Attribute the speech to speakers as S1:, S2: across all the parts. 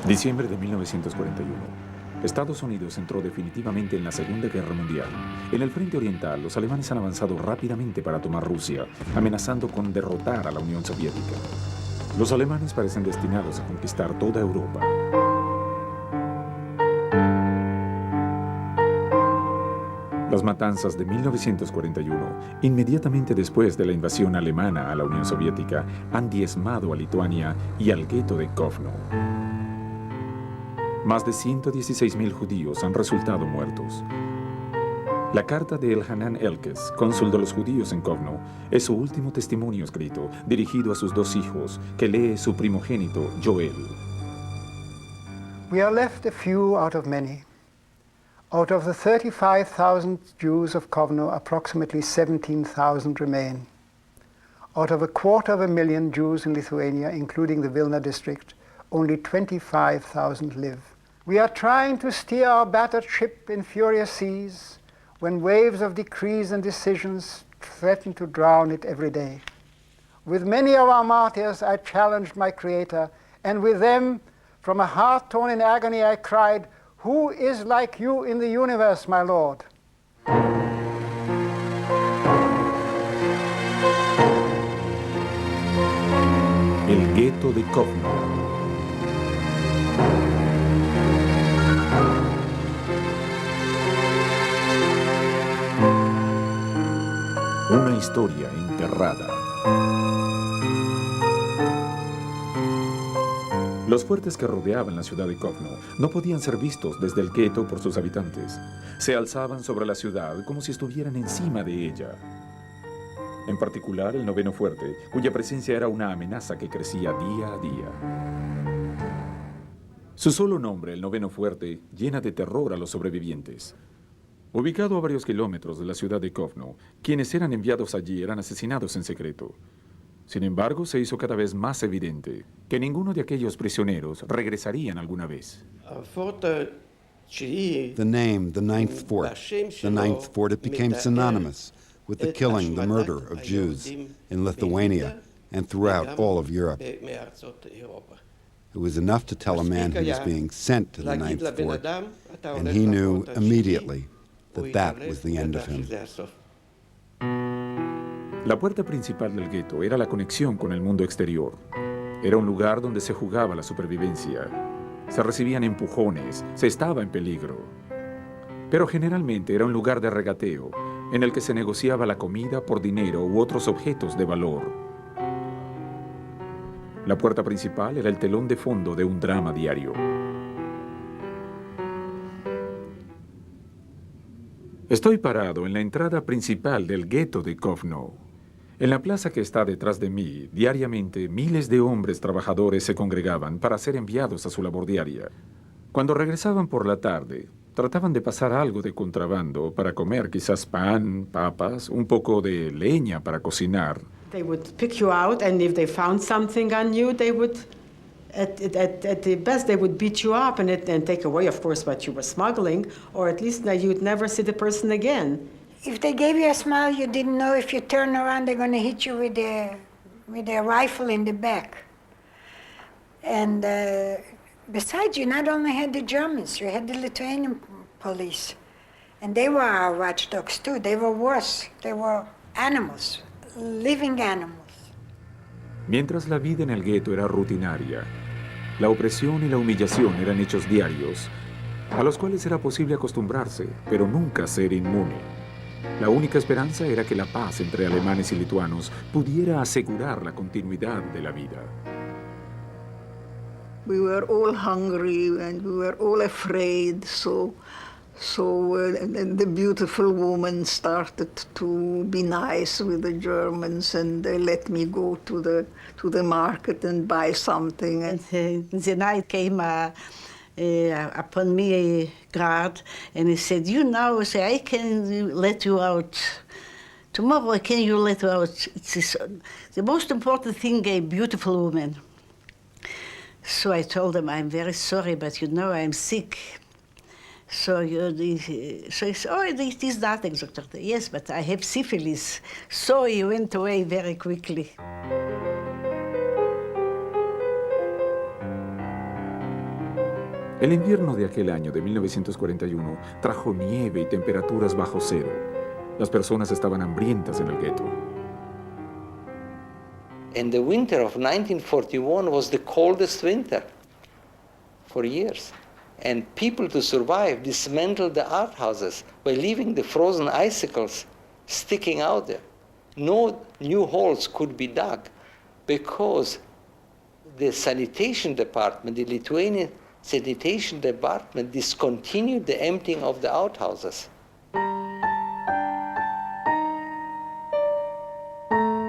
S1: Diciembre de 1941. Estados Unidos entró definitivamente en la Segunda Guerra Mundial. En el frente oriental, los alemanes han avanzado rápidamente para tomar Rusia, amenazando con derrotar a la Unión Soviética. Los alemanes parecen destinados a conquistar toda Europa. Las matanzas de 1941, inmediatamente después de la invasión alemana a la Unión Soviética, han diezmado a Lituania y al ghetto de Kovno. Más de 116.000 judíos han resultado muertos. La carta de Elhanan Elkes, cónsul de los judíos en Kovno, es su último testimonio escrito, dirigido a sus dos hijos, que lee su primogénito, Joel.
S2: We are left a few out of many. Out of the 35,000 Jews of Kovno, approximately 17,000 remain. Out of 250,000 Jews in Lithuania, including the Vilna district, only 25,000 live. We are trying to steer our battered ship in furious seas when waves of decrees and decisions threaten to drown it every day. With many of our martyrs, I challenged my Creator, and with them, from a heart torn in agony, I cried, "Who is like you in the universe, my Lord?"
S1: El ghetto de Kovno. Una historia enterrada. Los fuertes que rodeaban la ciudad de Kovno no podían ser vistos desde el ghetto por sus habitantes. Se alzaban sobre la ciudad como si estuvieran encima de ella. En particular, el noveno fuerte, cuya presencia era una amenaza que crecía día a día. Su solo nombre, el noveno fuerte, llena de terror a los sobrevivientes. Ubicado a varios kilómetros de la ciudad de Kovno, quienes eran enviados allí eran asesinados en secreto. Sin embargo, se hizo cada vez más evidente que ninguno de aquellos prisioneros regresarían alguna vez.
S3: The name, the Ninth Fort, it became synonymous with the killing, the murder of Jews in Lithuania and throughout all of Europe. It was enough to tell a man he was being sent to the Ninth Fort, and he knew immediately that that was the end of him.
S1: La puerta principal del gueto era la conexión con el mundo exterior. Era un lugar donde se jugaba la supervivencia. Se recibían empujones, se estaba en peligro. Pero generalmente era un lugar de regateo, en el que se negociaba la comida por dinero u otros objetos de valor. La puerta principal era el telón de fondo de un drama diario. Estoy parado en la entrada principal del ghetto de Kovno. En la plaza que está detrás de mí, diariamente miles de hombres trabajadores se congregaban para ser enviados a su labor diaria. Cuando regresaban por la tarde, trataban de pasar algo de contrabando para comer, quizás pan, papas, un poco de leña para cocinar.
S4: They would pick you out, and if they found something on you, they would, at the best, they would beat you up and take away, of course, what you were smuggling, or at least you'd never see the person again.
S5: If they gave you a smile, you didn't know if you turn around, they're going to hit you with a rifle in the back. And besides, you not only had the Germans, you had the Lithuanian police. And they were our watchdogs too. They were worse. They were animals, living animals.
S1: Mientras la vida en el gueto era rutinaria, la opresión y la humillación eran hechos diarios, a los cuales era posible acostumbrarse, pero nunca ser inmune. La única esperanza era que la paz entre alemanes y lituanos pudiera asegurar la continuidad de la vida.
S6: We were all hungry and we were all afraid, so the beautiful woman started to be nice with the Germans, and they let me go to the market and buy something.
S4: And the night came upon me a guard, and he said, "You know, say I can let you out. Tomorrow, can you let you out? It's the most important thing, a beautiful woman." So I told him, "I'm very sorry, but you know I'm sick." So he said, "Oh, it is nothing, Doctor." "Yes, but I have syphilis." So he went away very quickly.
S1: El invierno de aquel año de 1941 trajo nieve y temperaturas bajo cero. Las personas estaban hambrientas en el gueto.
S7: And the winter of 1941 was the coldest winter for years. And people, to survive, dismantled the outhouses by leaving the frozen icicles sticking out there. No new holes could be dug because the sanitation department, the Lithuanian sanitation department, discontinued the emptying of the outhouses.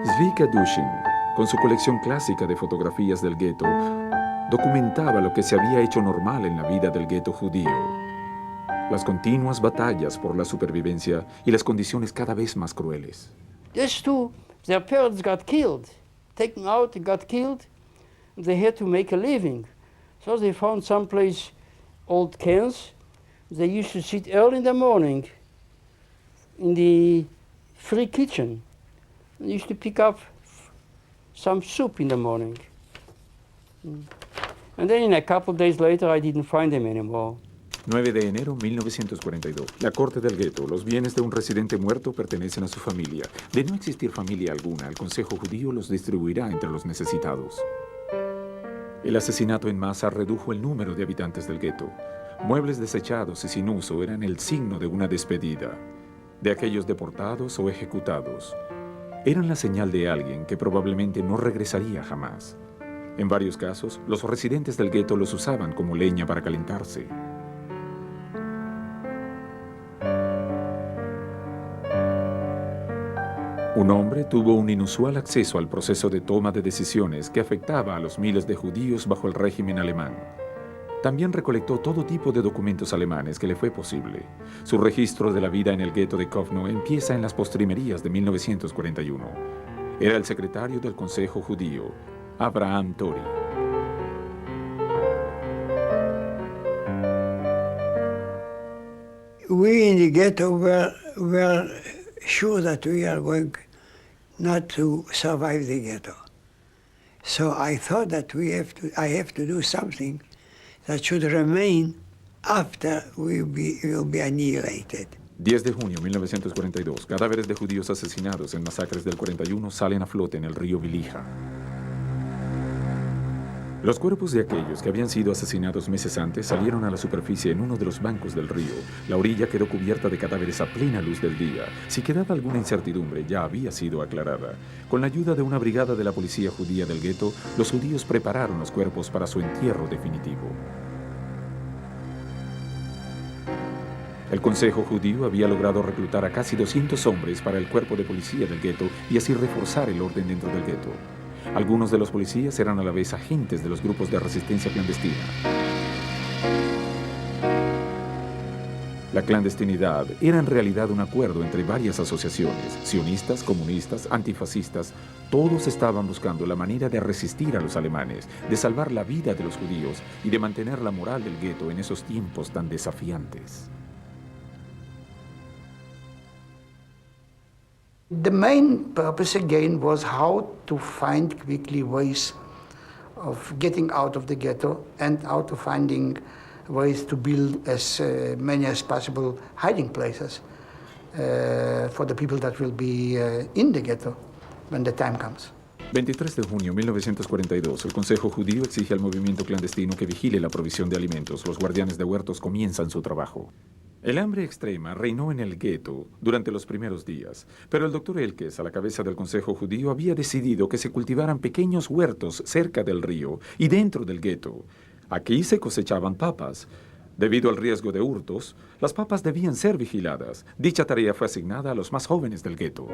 S1: Zvika Dushin, con su colección clásica de fotografías del gueto, documentaba lo que se había hecho normal en la vida del gueto judío. Las continuas batallas por la supervivencia y las condiciones cada vez más crueles.
S8: These two, their parents got killed, taken out, got killed. They had to make a living. So they found someplace old cans. They used to sit early in the morning in the free kitchen. They used to pick up some soup in the morning. And then a couple of days later, I didn't find them anymore.
S1: 9 de enero 1942. La corte del gueto. Los bienes de un residente muerto pertenecen a su familia. De no existir familia alguna, el Consejo Judío los distribuirá entre los necesitados. El asesinato en masa redujo el número de habitantes del gueto. Muebles desechados y sin uso eran el signo de una despedida. De aquellos deportados o ejecutados, eran la señal de alguien que probablemente no regresaría jamás. En varios casos, los residentes del gueto los usaban como leña para calentarse. Un hombre tuvo un inusual acceso al proceso de toma de decisiones que afectaba a los miles de judíos bajo el régimen alemán. También recolectó todo tipo de documentos alemanes que le fue posible. Su registro de la vida en el gueto de Kovno empieza en las postrimerías de 1941. Era el secretario del Consejo Judío, Abraham Tori.
S9: We in the ghetto were sure that we are going not to survive the ghetto. So I thought that I have to do something that should remain after we will be annihilated.
S1: 10 de junio de 1942, cadáveres de judíos asesinados en masacres del 41 salen a flote en el río Vilija. Los cuerpos de aquellos que habían sido asesinados meses antes salieron a la superficie en uno de los bancos del río. La orilla quedó cubierta de cadáveres a plena luz del día. Si quedaba alguna incertidumbre, ya había sido aclarada. Con la ayuda de una brigada de la policía judía del gueto, los judíos prepararon los cuerpos para su entierro definitivo. El Consejo Judío había logrado reclutar a casi 200 hombres para el cuerpo de policía del gueto y así reforzar el orden dentro del gueto. Algunos de los policías eran a la vez agentes de los grupos de resistencia clandestina. La clandestinidad era en realidad un acuerdo entre varias asociaciones, sionistas, comunistas, antifascistas. Todos estaban buscando la manera de resistir a los alemanes, de salvar la vida de los judíos y de mantener la moral del gueto en esos tiempos tan desafiantes.
S10: The main purpose again was how to find quickly ways of getting out of the ghetto and how to finding ways to build as many as possible hiding places for the people that will be in the ghetto when the time comes.
S1: 23 de junio de 1942, el Consejo Judío exige al movimiento clandestino que vigile la provisión de alimentos. Los guardianes de huertos comienzan su trabajo. El hambre extrema reinó en el gueto durante los primeros días, pero el doctor Elkes, a la cabeza del Consejo Judío, había decidido que se cultivaran pequeños huertos cerca del río y dentro del gueto. Aquí se cosechaban papas. Debido al riesgo de hurtos, las papas debían ser vigiladas. Dicha tarea fue asignada a los más jóvenes del gueto.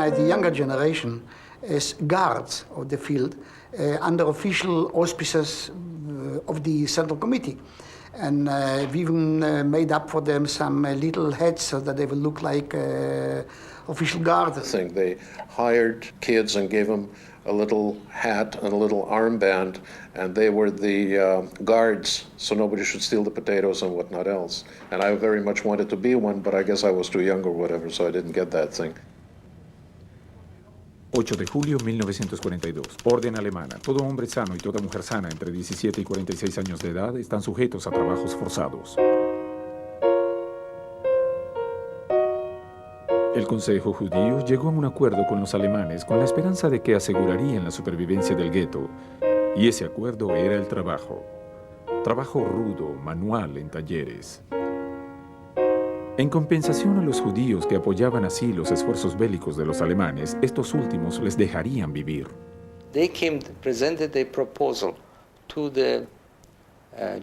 S10: The younger generation as guards of the field under official auspices of the Central Committee. And we even made up for them some little hats so that they would look like official guards.
S11: I think they hired kids and gave them a little hat and a little armband, and they were the guards, so nobody should steal the potatoes and whatnot else. And I very much wanted to be one, but I guess I was too young or whatever, so I didn't get that thing.
S1: 8 de julio de 1942. Orden alemana. Todo hombre sano y toda mujer sana entre 17 y 46 años de edad están sujetos a trabajos forzados. El Consejo Judío llegó a un acuerdo con los alemanes con la esperanza de que asegurarían la supervivencia del gueto. Y ese acuerdo era el trabajo. Trabajo rudo, manual en talleres. En compensación a los judíos que apoyaban así los esfuerzos bélicos de los alemanes, estos últimos les dejarían vivir.
S7: They presented a proposal to the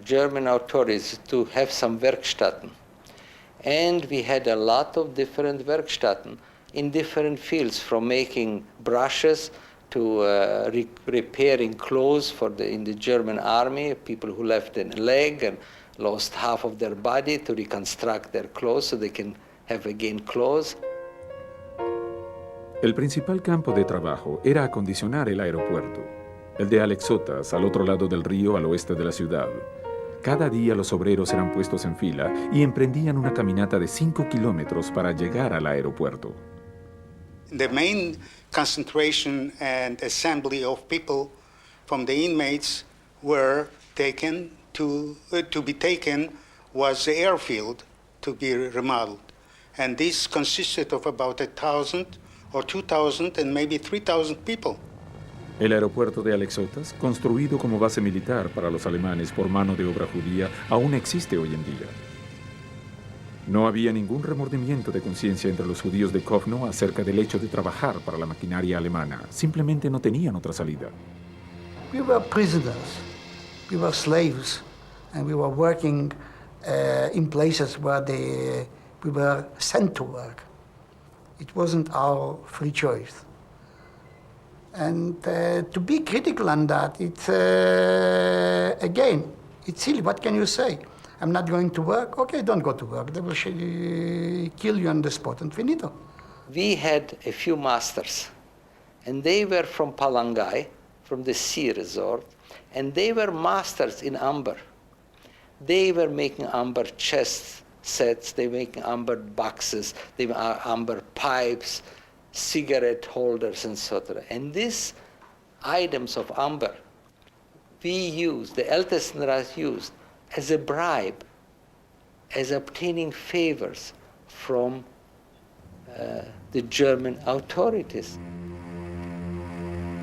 S7: German authorities to have some Werkstätten. And we had a lot of different Werkstätten in different fields, from making brushes to repairing clothes in the German army, people who left a leg and lost half of their body to reconstruct their clothes so they can have again clothes.
S1: El principal campo de trabajo era acondicionar el aeropuerto, el de Alexotas, al otro lado del río al oeste de la ciudad. Cada día los obreros eran puestos en fila y emprendían una caminata de 5 kilómetros para llegar al aeropuerto.
S12: The main concentration and assembly of people from the inmates were taken to be taken was the airfield to be remodeled. And this consisted of about 1,000 or 2,000 and maybe 3,000 people.
S1: El aeropuerto de Alexotas, construido como base militar para los alemanes por mano de obra judía, aún existe hoy en día. No había ningún remordimiento de conciencia entre los judíos de Kovno acerca del hecho de trabajar para la maquinaria alemana. Simplemente no tenían otra salida.
S10: We were prisoners, we were slaves, and we were working in places where we were sent to work. It wasn't our free choice. And to be critical on that, it's, again, it's silly. What can you say? I'm not going to work? Okay, don't go to work. They will kill you on the spot, and finito.
S7: We had a few masters, and they were from Palangai, from the sea resort, and they were masters in amber. They were making amber chest sets, they were making amber boxes, they were amber pipes, cigarette holders, and so on. And these items of amber, we used, the Ältestenrat used, as a bribe, as obtaining favors from the German authorities.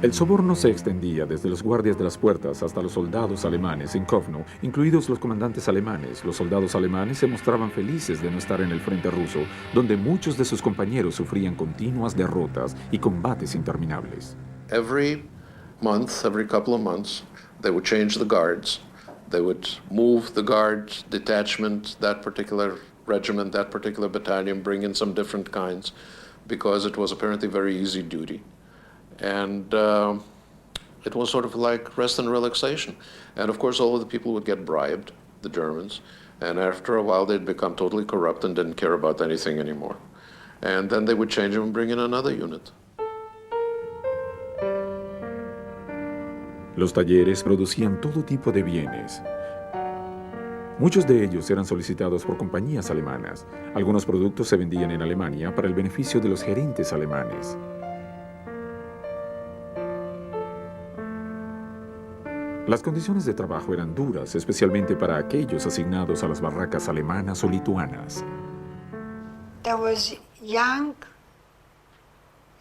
S1: El soborno se extendía desde los guardias de las puertas hasta los soldados alemanes en Kovno, incluidos los comandantes alemanes. Los soldados alemanes se mostraban felices de no estar en el frente ruso, donde muchos de sus compañeros sufrían continuas derrotas y combates interminables.
S11: Every month, every couple of months, they would change the guards. They would move the guard detachment, that particular regiment, that particular battalion, bring in some different kinds, because it was apparently very easy duty. And it was sort of like rest and relaxation. And of course, all of the people would get bribed, the Germans, and after a while they'd become totally corrupt and didn't care about anything anymore. And then they would change them and bring in another unit.
S1: Los talleres producían todo tipo de bienes. Muchos de ellos eran solicitados por compañías alemanas. Algunos productos se vendían en Alemania para el beneficio de los gerentes alemanes. Las condiciones de trabajo eran duras, especialmente para aquellos asignados a las barracas alemanas o lituanas.
S5: There was young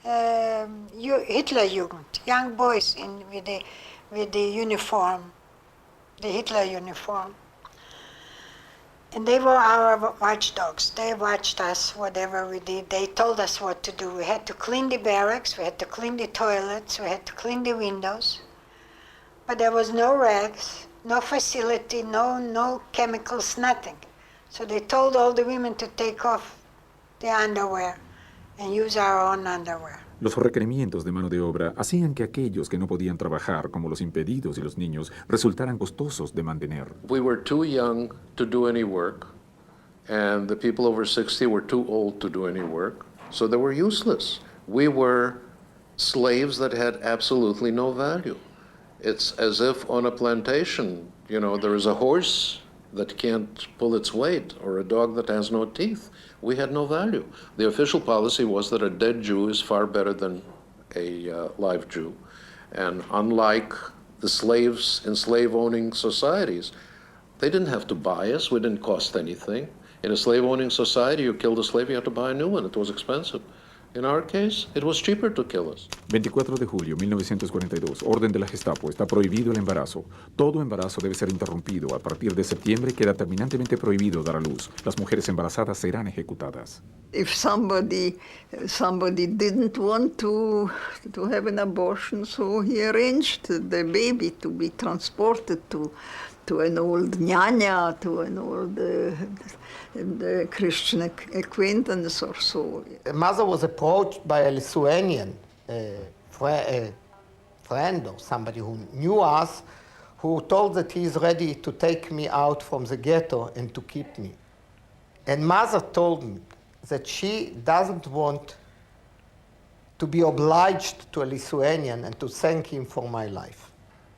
S5: Hitlerjugend, young boys with the uniform, the Hitler uniform. And they were our watchdogs. They watched us, whatever we did. They told us what to do. We had to clean the barracks, we had to clean the toilets, we had to clean the windows. But there was no rags, no facility, no chemicals, nothing. So they told all the women to take off the underwear and use our own underwear.
S1: Los requerimientos de mano de obra hacían que aquellos que no podían trabajar, como los impedidos y los niños, resultaran costosos de mantener.
S11: We were too young to do any work, and the people over 60 were too old to do any work, so they were useless. We were slaves that had absolutely no value. It's as if on a plantation, there is a horse that can't pull its weight or a dog that has no teeth. We had no value. The official policy was that a dead Jew is far better than a live Jew. And unlike the slaves in slave-owning societies, they didn't have to buy us. We didn't cost anything. In a slave-owning society, you killed a slave, you had to buy a new one. It was expensive. In our case, it was cheaper to kill us.
S1: 24 de julio 1942, orden de la Gestapo, está prohibido el embarazo. Todo embarazo debe ser interrumpido. A partir de septiembre queda terminantemente prohibido dar a luz. Las mujeres embarazadas serán ejecutadas.
S6: If somebody didn't want to have an abortion, so he arranged the baby to be transported to an old ñaña, to an old Christian acquaintance or so.
S10: Mother was approached by a Lithuanian friend or somebody who knew us, who told that he is ready to take me out from the ghetto and to keep me. And mother told me that she doesn't want to be obliged to a Lithuanian and to thank him for my life,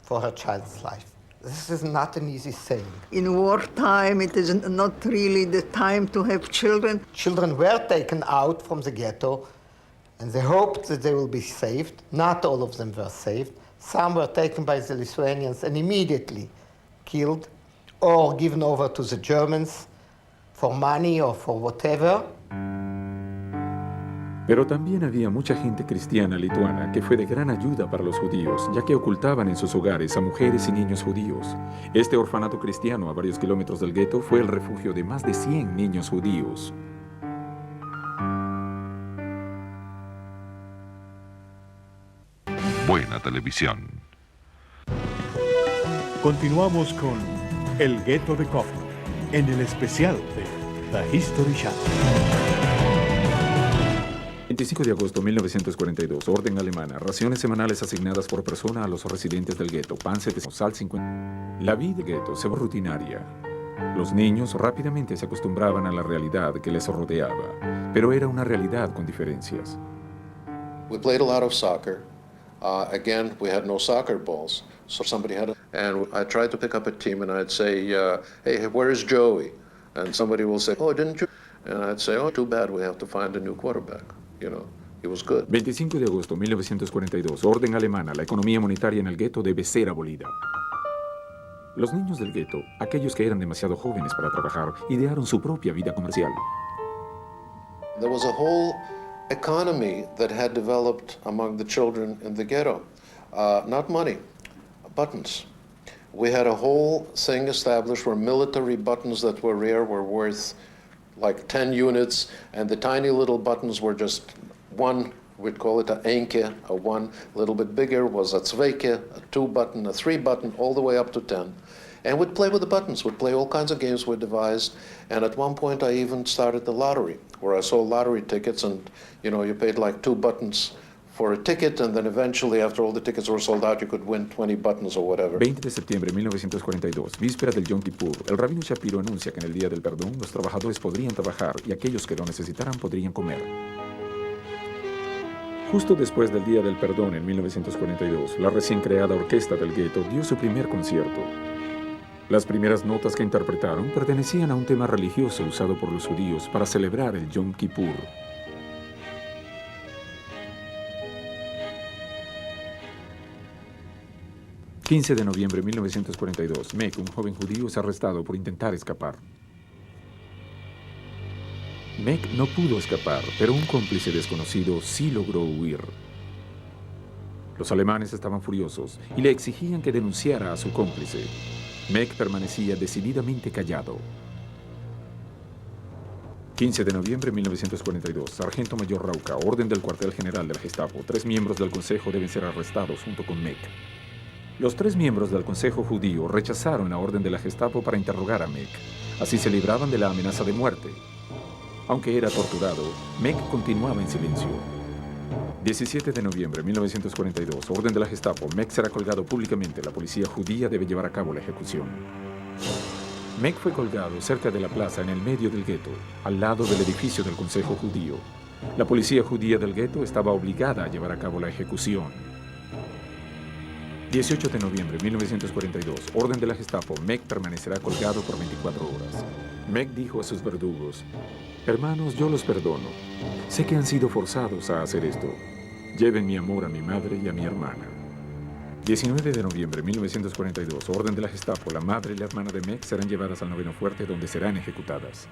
S10: for her child's life. This is not an easy thing.
S6: In wartime, it is not really the time to have children.
S10: Children were taken out from the ghetto, and they hoped that they will be saved. Not all of them were saved. Some were taken by the Lithuanians and immediately killed or given over to the Germans for money or for whatever.
S1: Pero también había mucha gente cristiana lituana que fue de gran ayuda para los judíos, ya que ocultaban en sus hogares a mujeres y niños judíos. Este orfanato cristiano a varios kilómetros del gueto fue el refugio de más de 100 niños judíos.
S13: Buena televisión.
S14: Continuamos con El Ghetto de Kovno, en el especial de The History Channel.
S1: 25 de agosto de 1942, orden alemana, raciones semanales asignadas por persona a los residentes del gueto, pan 700, sal 50. La vida del gueto se volvió rutinaria. Los niños rápidamente se acostumbraban a la realidad que les rodeaba, pero era una realidad con diferencias.
S11: We played a lot of soccer. Again, we had no soccer balls, so somebody had and I tried to pick up a team and I'd say, hey, where is Joey? And somebody will say, oh, didn't you? And I'd say, oh, too bad, we have to find a new quarterback. He was good.
S1: 25 de agosto de 1942, orden alemana, la economía monetaria en el gueto debe ser abolida. Los niños del gueto, aquellos que eran demasiado jóvenes para trabajar, idearon su propia vida comercial.
S11: There was a whole economy that had developed among the children in the ghetto. Not money, buttons. We had a whole thing established where military buttons that were rare were worth like 10 units, and the tiny little buttons were just one, we'd call it a enke, a one, a little bit bigger was a zweike, a 2-button, a 3-button, all the way up to 10. And we'd play with the buttons, we'd play all kinds of games we devised, and at one point I even started the lottery, where I sold lottery tickets, and you paid like 2 buttons for a ticket, and then eventually, after all the tickets were sold out, you could win 20 buttons or whatever.
S1: 20 de septiembre de 1942, víspera del Yom Kippur, el rabino Shapiro anuncia que en el Día del Perdón los trabajadores podrían trabajar y aquellos que lo necesitaran podrían comer. Justo después del Día del Perdón en 1942, la recién creada orquesta del gueto dio su primer concierto. Las primeras notas que interpretaron pertenecían a un tema religioso usado por los judíos para celebrar el Yom Kippur. El 15 de noviembre de 1942, Mek, un joven judío, es arrestado por intentar escapar. Mek no pudo escapar, pero un cómplice desconocido sí logró huir. Los alemanes estaban furiosos y le exigían que denunciara a su cómplice. Mek permanecía decididamente callado. 15 de noviembre de 1942, Sargento Mayor Rauca, orden del cuartel general de la Gestapo. 3 miembros del consejo deben ser arrestados junto con Mek. Los 3 miembros del Consejo Judío rechazaron la orden de la Gestapo para interrogar a Mek. Así se libraban de la amenaza de muerte. Aunque era torturado, Mek continuaba en silencio. 17 de noviembre de 1942, orden de la Gestapo. Mek será colgado públicamente. La policía judía debe llevar a cabo la ejecución. Mek fue colgado cerca de la plaza en el medio del gueto, al lado del edificio del Consejo Judío. La policía judía del gueto estaba obligada a llevar a cabo la ejecución. 18 de noviembre de 1942, orden de la Gestapo, Meck permanecerá colgado por 24 horas. Meck dijo a sus verdugos: hermanos, yo los perdono. Sé que han sido forzados a hacer esto. Lleven mi amor a mi madre y a mi hermana. 19 de noviembre de 1942, orden de la Gestapo, la madre y la hermana de Meck serán llevadas al noveno fuerte donde serán ejecutadas.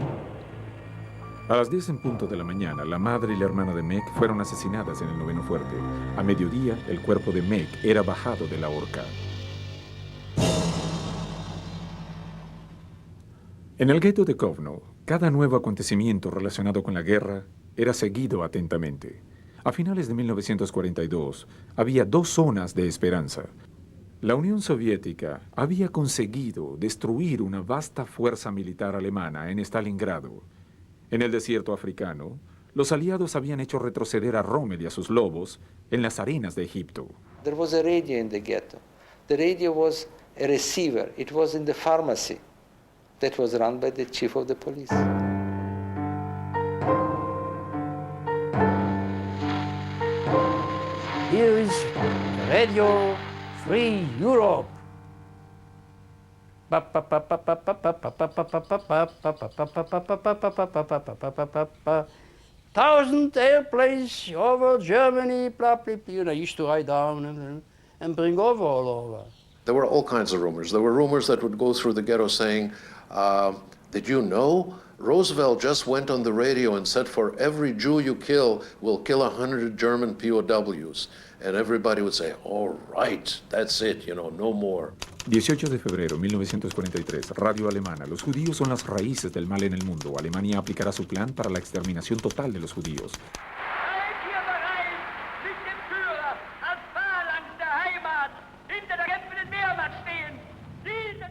S1: A las 10 en punto de la mañana, la madre y la hermana de Meck fueron asesinadas en el noveno fuerte. A mediodía, el cuerpo de Meck era bajado de la horca. En el gueto de Kovno, cada nuevo acontecimiento relacionado con la guerra era seguido atentamente. A finales de 1942, había dos zonas de esperanza. La Unión Soviética había conseguido destruir una vasta fuerza militar alemana en Stalingrado. En el desierto africano, los aliados habían hecho retroceder a Rommel y a sus lobos en las arenas de Egipto.
S7: There was a radio in the ghetto. The radio was a receiver. It was in the pharmacy that was run by the chief of the police.
S8: Here is Radio Free Europe. Thousand airplanes over Germany, blah, blah, blah. You know, I used to write down and bring over all over.
S11: There were all kinds of rumors. There were rumors that would go through the ghetto saying, did you know Roosevelt just went on the radio and said, for every Jew you kill, we'll kill 100 German POWs. And everybody would say, all right, that's it, you know, no more.
S1: 18 de febrero de 1943, radio alemana. Los judíos son las raíces del mal en el mundo. Alemania aplicará su plan para la exterminación total de los judíos.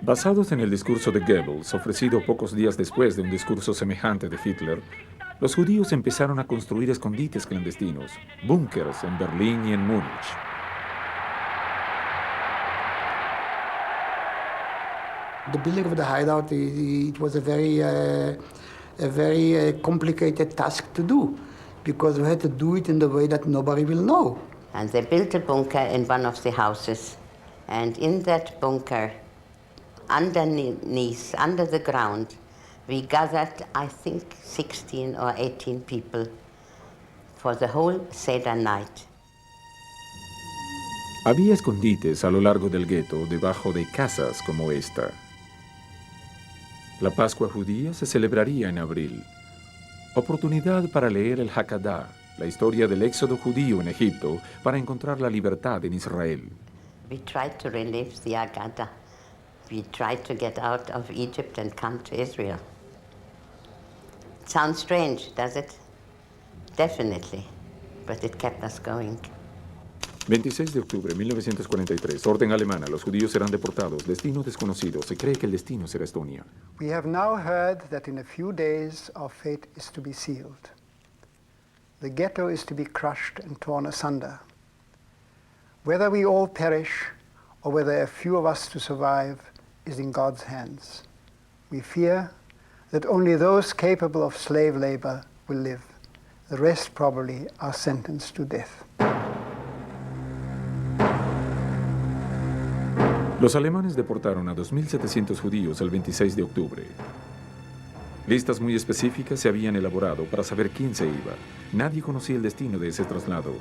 S1: Basados en el discurso de Goebbels, ofrecido pocos días después de un discurso semejante de Hitler, los judíos empezaron a construir escondites clandestinos, búnkers en Berlín y en Múnich.
S10: The building of the hideout, it was a very complicated task to do, because we had to do it in the way that nobody will know.
S13: And they built a bunker in one of the houses, and in that bunker, underneath, under the ground, we gathered, I think, 16 or 18 people for the whole Seder night.
S1: Había escondites a lo largo del gueto debajo de casas como esta. La Pascua judía se celebraría en abril. Oportunidad para leer el Haggadah, la historia del éxodo judío en Egipto, para encontrar la libertad en Israel.
S13: We tried to relive the Haggadah. We tried to get out of Egypt and come to Israel. It sounds strange, does it? Definitely, but it kept us going.
S1: 26 de octubre de 1943, orden alemana, los judíos serán deportados, destino desconocido, se cree que el destino será Estonia.
S2: We have now heard that in a few days our fate is to be sealed. The ghetto is to be crushed and torn asunder. Whether we all perish or whether a few of us to survive is in God's hands. We fear that only those capable of slave labor will live. The rest probably are sentenced to death.
S1: Los alemanes deportaron a 2.700 judíos el 26 de octubre. Listas muy específicas se habían elaborado para saber quién se iba. Nadie conocía el destino de ese traslado.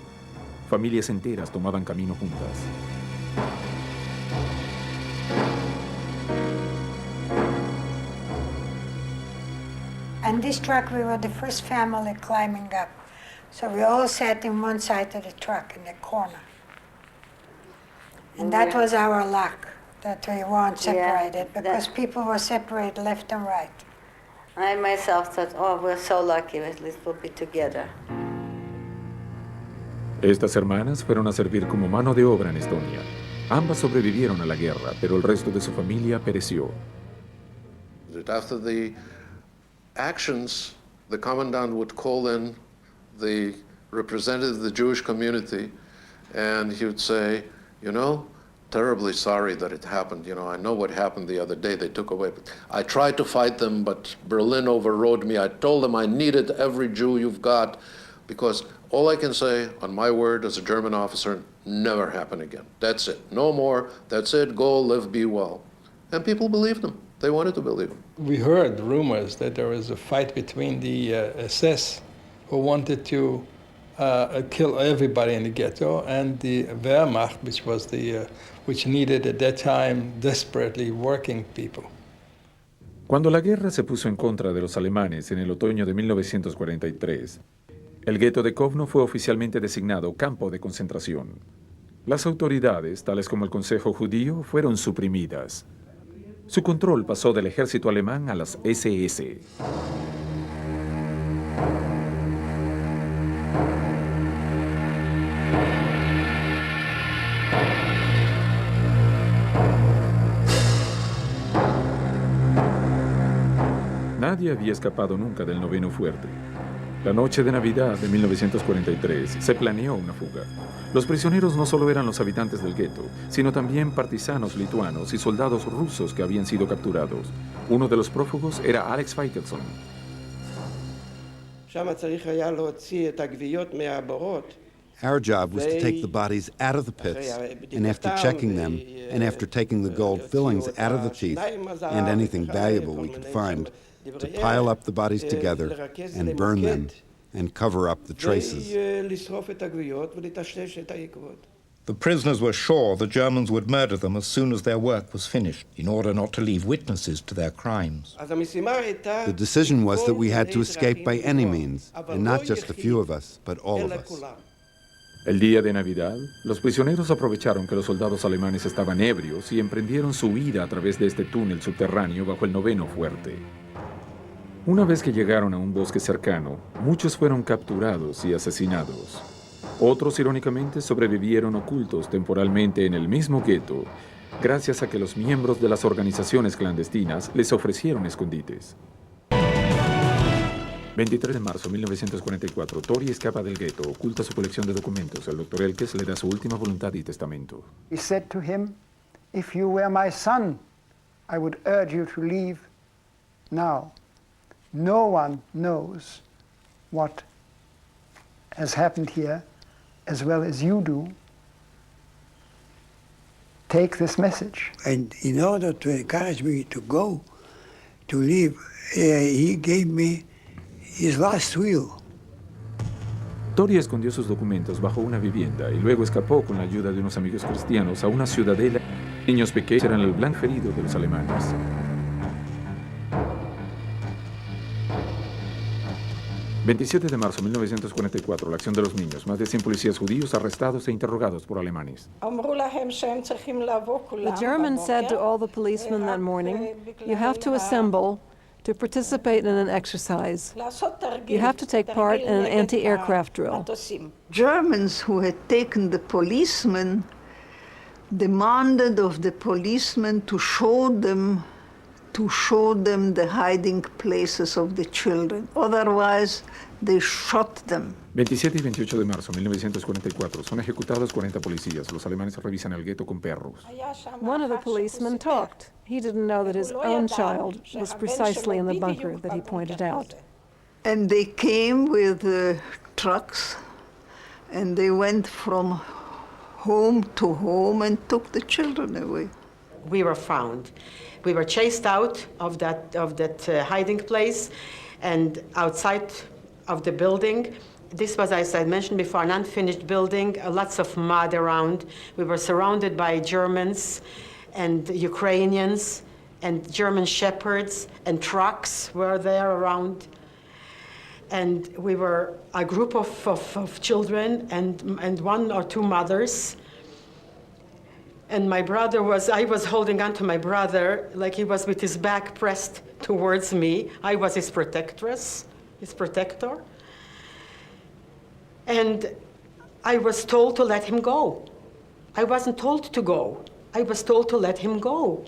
S1: Familias enteras tomaban camino juntas.
S5: And this truck, we were the first family climbing up. So we all sat in one side of the truck in the corner. And that was our luck, that we weren't separated, because people were separated left and right.
S13: I myself thought, oh, we're so lucky, at least we'll be together.
S1: Estas hermanas fueron a servir como mano de obra en Estonia. Ambas sobrevivieron a la guerra, pero el resto de su familia pereció.
S11: After the actions, the commandant would call in the representative of the Jewish community, and he would say, you know, terribly sorry that it happened. You know, I know what happened the other day. They took away. I tried to fight them, but Berlin overrode me. I told them I needed every Jew you've got, because all I can say on my word as a German officer, never happen again. That's it. No more. That's it. Go, live, be well. And people believed them. They wanted to believe them.
S15: We heard rumors that there was a fight between the SS, who wanted to kill everybody in the ghetto, and the Wehrmacht, which needed at that time desperately working people.
S1: Cuando la guerra se puso en contra de los alemanes en el otoño de 1943, el gueto de Kovno fue oficialmente designado campo de concentración. Las autoridades, tales como el Consejo Judío, fueron suprimidas. Su control pasó del ejército alemán a las SS. Nadie había escapado nunca del noveno fuerte. La noche de Navidad de 1943 se planeó una fuga. Los prisioneros no solo eran los habitantes del gueto, sino también partisanos lituanos y soldados rusos que habían sido capturados. Uno de los prófugos era Alex Feitelson.
S3: Our job was to take the bodies out of the pits, and after checking them, and after taking the gold fillings out of the teeth, and anything valuable we could find, to pile up the bodies together and burn them and cover up the traces.
S16: The prisoners were sure the Germans would murder them as soon as their work was finished, in order not to leave witnesses to their crimes.
S3: The decision was that we had to escape by any means, and not just a few of us, but all of us.
S1: El día de Navidad, los prisioneros aprovecharon que los soldados alemanes estaban ebrios y emprendieron su huida a través de este túnel subterráneo bajo el noveno fuerte. Una vez que llegaron a un bosque cercano, muchos fueron capturados y asesinados. Otros, irónicamente, sobrevivieron ocultos temporalmente en el mismo gueto, gracias a que los miembros de las organizaciones clandestinas les ofrecieron escondites. 23 de marzo de 1944, Tori escapa del gueto, oculta su colección de documentos. El Dr. Elkes le da su última voluntad y testamento.
S2: He said to him, "If you were my son, I would urge you to leave now. No one knows what has happened here as well as you do. Take this message."
S9: And in order to encourage me to go, to leave, he gave me his last will.
S1: Tori escondió sus documentos bajo una vivienda y luego escapó con la ayuda de unos amigos cristianos a una ciudadela. Niños pequeños eran el blanco ferido de los alemanes. ...27 de marzo de 1944, la acción de los niños. Más de 100 policías judíos arrestados e interrogados por alemanes.
S17: The Germans said to all the policemen that morning, "You have to assemble to participate in an exercise. You have to take part in an anti-aircraft drill."
S6: Germans who had taken the policemen demanded of the policemen to show them the hiding places of the children. Otherwise, they shot them.
S1: 27 y 28 de marzo de 1944 son ejecutados 40 policías. Los alemanes revisan el gueto con perros.
S17: One of the policemen talked. He didn't know that his own child was precisely in the bunker that he pointed out.
S6: And they came with trucks, and they went from home to home and took the children away.
S18: We were found. We were chased out of that hiding place, and outside of the building. This was, as I mentioned before, an unfinished building, lots of mud around. We were surrounded by Germans and Ukrainians and German shepherds, and trucks were there around. And we were a group of children and one or two mothers. And my brother I was holding on to my brother like he was with his back pressed towards me. I was his protector. And I was told to let him go. I wasn't told to go. I was told to let him go.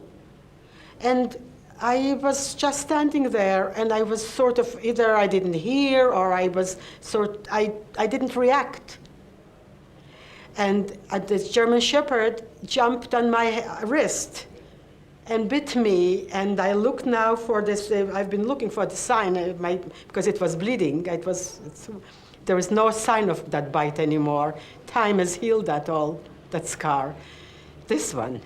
S18: And I was just standing there, and I was sort of, either I didn't hear or I didn't react. And this German shepherd jumped on my wrist and bit me, and I look now for this, I've been looking for the sign, because it was bleeding. There is no sign of that bite anymore. Time has healed that scar. This one.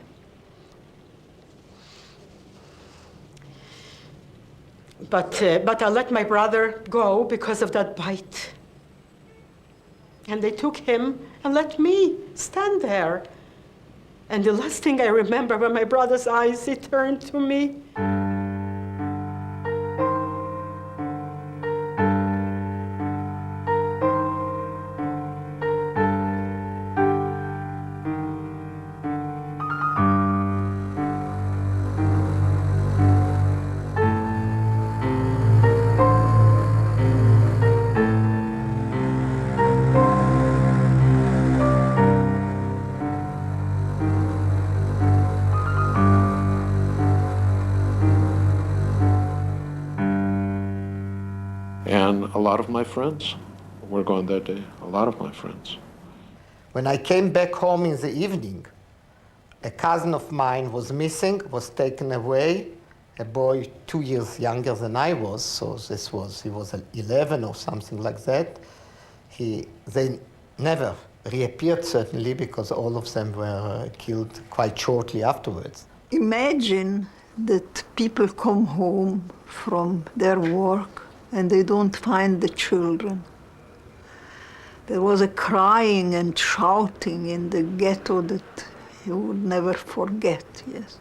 S18: But I let my brother go because of that bite. And they took him and let me stand there. And the last thing I remember were my brother's eyes, he turned to me.
S11: And a lot of my friends were gone that day, a lot of my friends.
S19: When I came back home in the evening, a cousin of mine was missing, was taken away, a boy 2 years younger than I was, so he was 11 or something like that. They never reappeared, certainly, because all of them were killed quite shortly afterwards.
S6: Imagine that people come home from their work and they don't find the children. There was a crying and shouting in the ghetto that you would never forget, yes.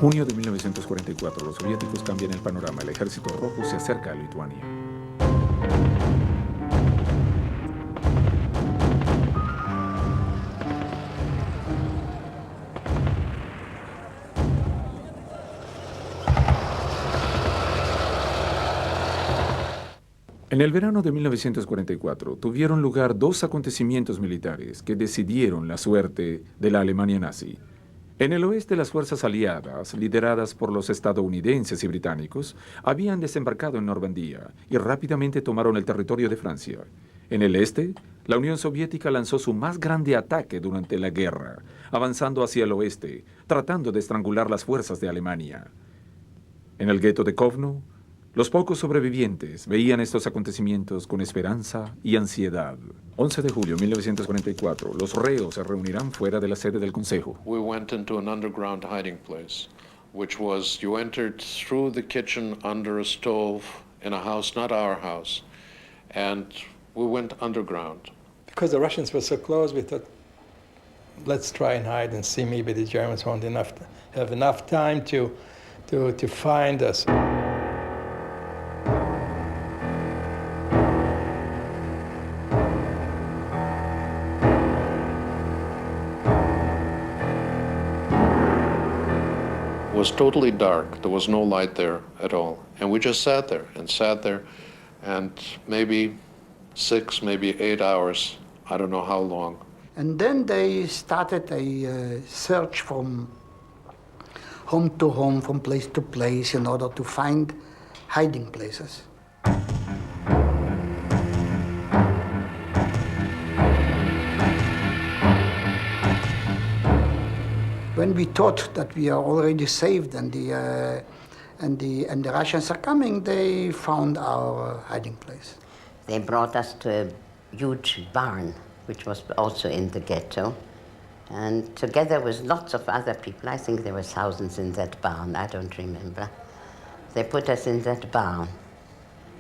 S1: Junio de 1944, los soviéticos cambian el panorama. El ejército rojo se acerca a Lituania. En el verano de 1944 tuvieron lugar dos acontecimientos militares que decidieron la suerte de la Alemania nazi. En el oeste, las fuerzas aliadas, lideradas por los estadounidenses y británicos, habían desembarcado en Normandía y rápidamente tomaron el territorio de Francia. En el este, la Unión Soviética lanzó su más grande ataque durante la guerra, avanzando hacia el oeste, tratando de estrangular las fuerzas de Alemania. En el gueto de Kovno, los pocos sobrevivientes veían estos acontecimientos con esperanza y ansiedad. 11 de julio de 1944, los reos se reunirán fuera de la sede del Consejo.
S11: We went into an underground hiding place, which was you entered through the kitchen under a stove in a house, not our house, and we went underground.
S15: Because the Russians were so close, we thought, let's try and hide and see. Maybe the Germans won't have enough time to find us.
S11: It was totally dark. There was no light there at all. And we just sat there, and maybe 6, maybe 8 hours, I don't know how long.
S10: And then they started a search from home to home, from place to place, in order to find hiding places. When we thought that we are already saved and the Russians are coming, they found our hiding place.
S13: They brought us to a huge barn, which was also in the ghetto, and together with lots of other people, I think there were thousands in that barn, I don't remember. They put us in that barn,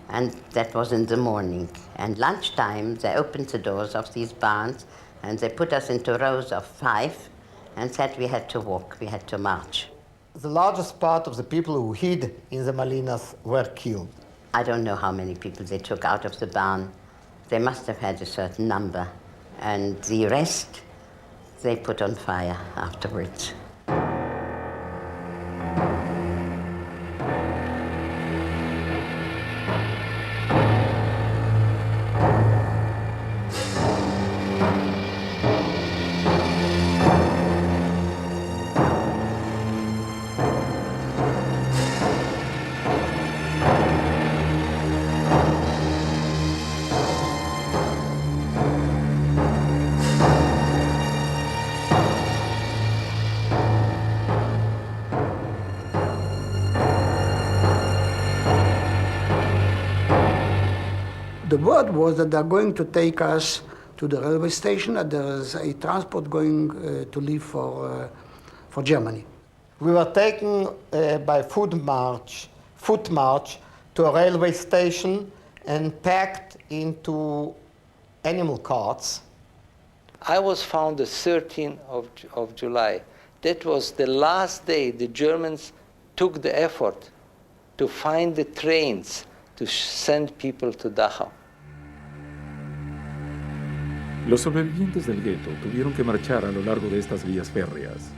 S13: and that was in the morning. And lunchtime, they opened the doors of these barns, and they put us into rows of 5, and said we had to walk, we had to march.
S19: The largest part of the people who hid in the Malinas were killed.
S13: I don't know how many people they took out of the barn. They must have had a certain number. And the rest, they put on fire afterwards.
S10: The word was that they're going to take us to the railway station, and there is a transport going to leave for Germany.
S19: We were taken by foot march to a railway station and packed into animal carts. I was found the 13th of July. That was the last day the Germans took the effort to find the trains to send people to Dachau.
S1: Los sobrevivientes del gueto tuvieron que marchar a lo largo de estas vías férreas.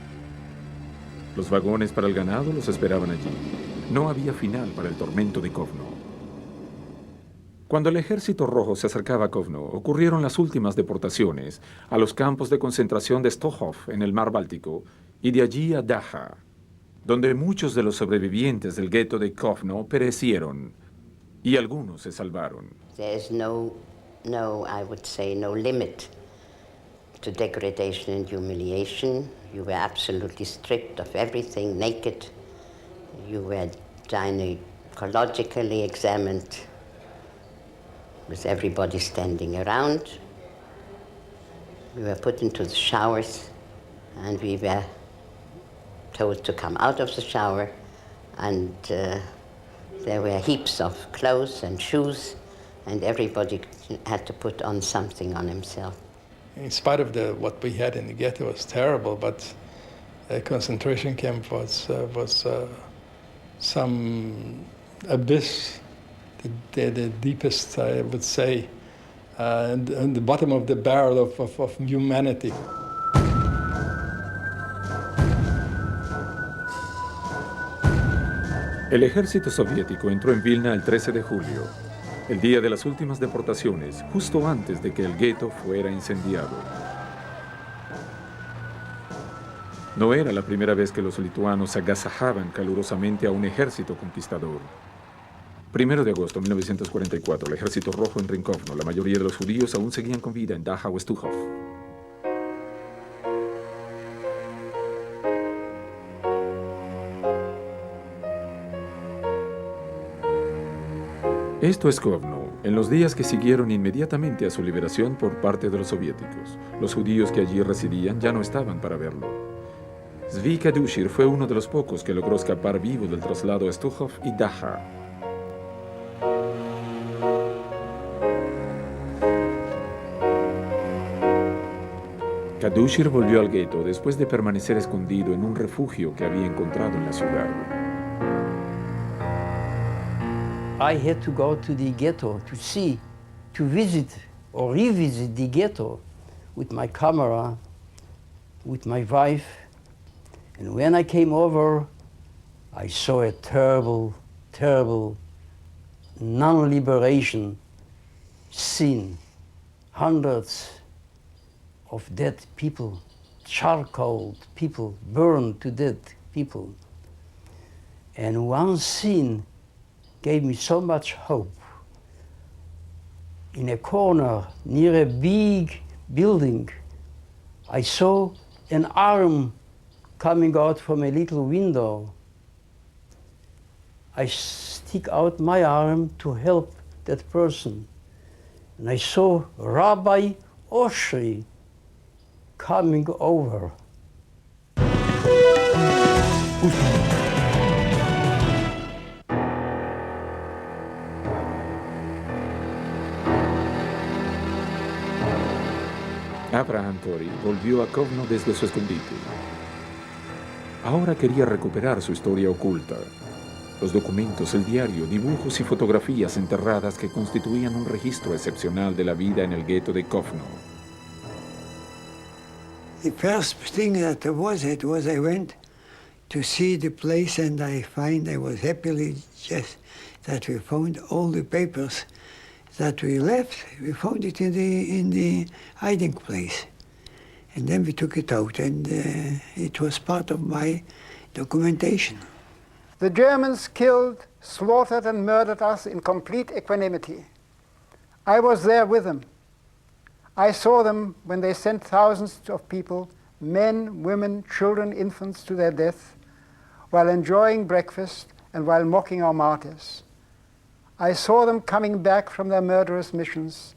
S1: Los vagones para el ganado los esperaban allí. No había final para el tormento de Kovno. Cuando el ejército rojo se acercaba a Kovno, ocurrieron las últimas deportaciones a los campos de concentración de Stochov en el mar Báltico y de allí a Dachau, donde muchos de los sobrevivientes del gueto de Kovno perecieron y algunos se salvaron.
S13: There is no, I would say, no limit to degradation and humiliation. You were absolutely stripped of everything, naked. You were gynecologically examined with everybody standing around. We were put into the showers and we were told to come out of the shower, and there were heaps of clothes and shoes, and everybody had to put on something on himself.
S15: In spite of what we had in the ghetto was terrible, but the concentration camp was some abyss, the deepest, I would say, and the bottom of the barrel of humanity.
S1: El ejército soviético entró en Vilna el 13 de julio, el día de las últimas deportaciones, justo antes de que el gueto fuera incendiado. No era la primera vez que los lituanos agasajaban calurosamente a un ejército conquistador. 1 de agosto de 1944, el ejército rojo entró en Kovno. La mayoría de los judíos aún seguían con vida en Dachau o Stuchov. Esto es Kovno, en los días que siguieron inmediatamente a su liberación por parte de los soviéticos. Los judíos que allí residían ya no estaban para verlo. Zvi Kadushir fue uno de los pocos que logró escapar vivo del traslado a Stuchov y Dachau. Kadushir volvió al gueto después de permanecer escondido en un refugio que había encontrado en la ciudad.
S8: I had to go to the ghetto to see, to visit or revisit the ghetto with my camera, with my wife. And when I came over, I saw a terrible, terrible non-liberation scene. Hundreds of dead people, charcoal people, burned to death people. And one scene gave me so much hope. In a corner near a big building, I saw an arm coming out from a little window. I stick out my arm to help that person. And I saw Rabbi Oshri coming over.
S1: Abraham Tori volvió a Kovno desde su escondite. Ahora quería recuperar su historia oculta. Los documentos, el diario, dibujos y fotografías enterradas que constituían un registro excepcional de la vida en el gueto de Kovno.
S9: The first thing that was I went to see the place, and I was happily just that we found all the papers that we left. We found it in the hiding place. And then we took it out, and it was part of my documentation.
S2: The Germans killed, slaughtered, and murdered us in complete equanimity. I was there with them. I saw them when they sent thousands of people, men, women, children, infants, to their death, while enjoying breakfast and while mocking our martyrs. I saw them coming back from their murderous missions,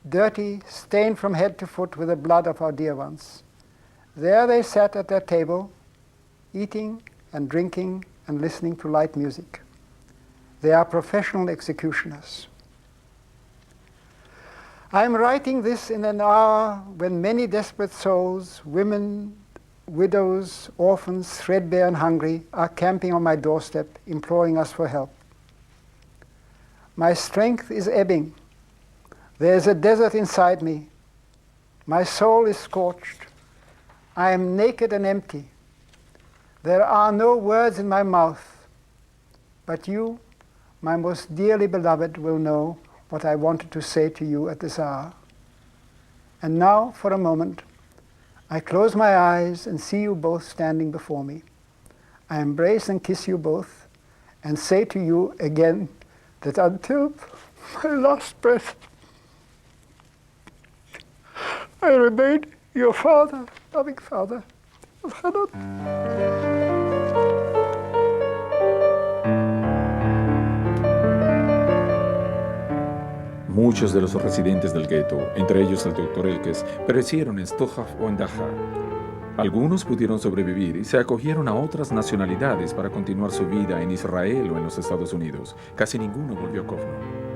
S2: dirty, stained from head to foot with the blood of our dear ones. There they sat at their table, eating and drinking and listening to light music. They are professional executioners. I am writing this in an hour when many desperate souls, women, widows, orphans, threadbare and hungry, are camping on my doorstep, imploring us for help. My strength is ebbing. There is a desert inside me. My soul is scorched. I am naked and empty. There are no words in my mouth. But you, my most dearly beloved, will know what I wanted to say to you at this hour. And now, for a moment, I close my eyes and see you both standing before me. I embrace and kiss you both and say to you again that until my last breath, I remain your father, loving father.
S1: Muchos de los residentes del gueto, entre ellos el Dr. Elkes, perecieron en Stochach o en Dachau. Algunos pudieron sobrevivir y se acogieron a otras nacionalidades para continuar su vida en Israel o en los Estados Unidos. Casi ninguno volvió a Kovno.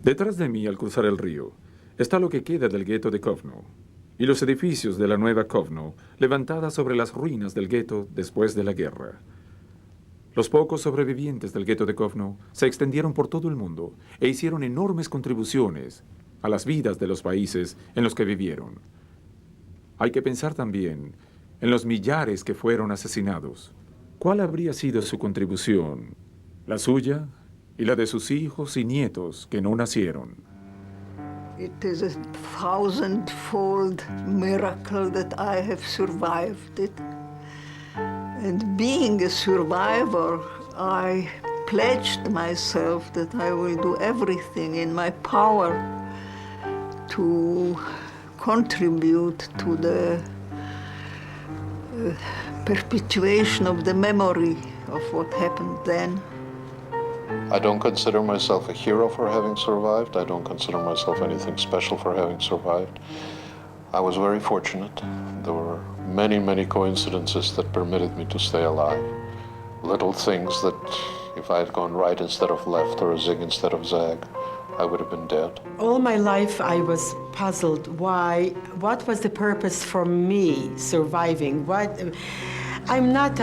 S1: Detrás de mí, al cruzar el río, está lo que queda del gueto de Kovno y los edificios de la nueva Kovno, levantada sobre las ruinas del gueto después de la guerra. Los pocos sobrevivientes del gueto de Kovno se extendieron por todo el mundo e hicieron enormes contribuciones a las vidas de los países en los que vivieron. Hay que pensar también en los millares que fueron asesinados. ¿Cuál habría sido su contribución? La suya y la de sus hijos y nietos que no nacieron.
S6: It is a thousandfold miracle that I have survived it. And being a survivor, I pledged myself that I will do everything in my power to contribute to the perpetuation of the memory of what happened then.
S11: I don't consider myself a hero for having survived. I don't consider myself anything special for having survived. I was very fortunate. There were many, many coincidences that permitted me to stay alive. Little things that if I had gone right instead of left or zig instead of zag, I would have been dead.
S18: All my life I was puzzled what was the purpose for me surviving? I'm not,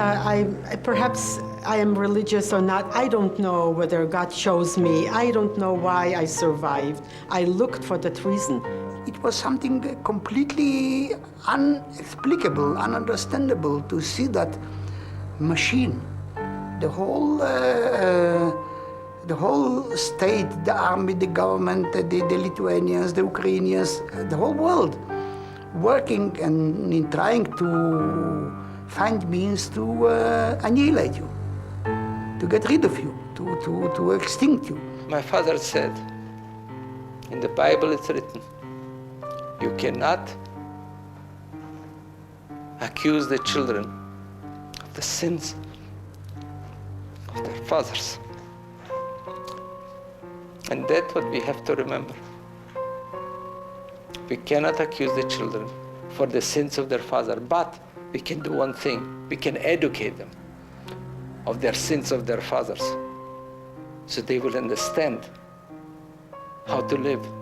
S18: perhaps I am religious or not. I don't know whether God chose me. I don't know why I survived. I looked for that reason.
S10: It was something completely inexplicable, ununderstandable to see that machine, the whole state, the army, the government, the Lithuanians, the Ukrainians, the whole world working and in trying to find means to annihilate you, to get rid of you, to extinct you.
S7: My father said, in the Bible it's written, you cannot accuse the children of the sins of their fathers. And that's what we have to remember. We cannot accuse the children for the sins of their father, but we can do one thing. We can educate them of their sins of their fathers, so they will understand how to live.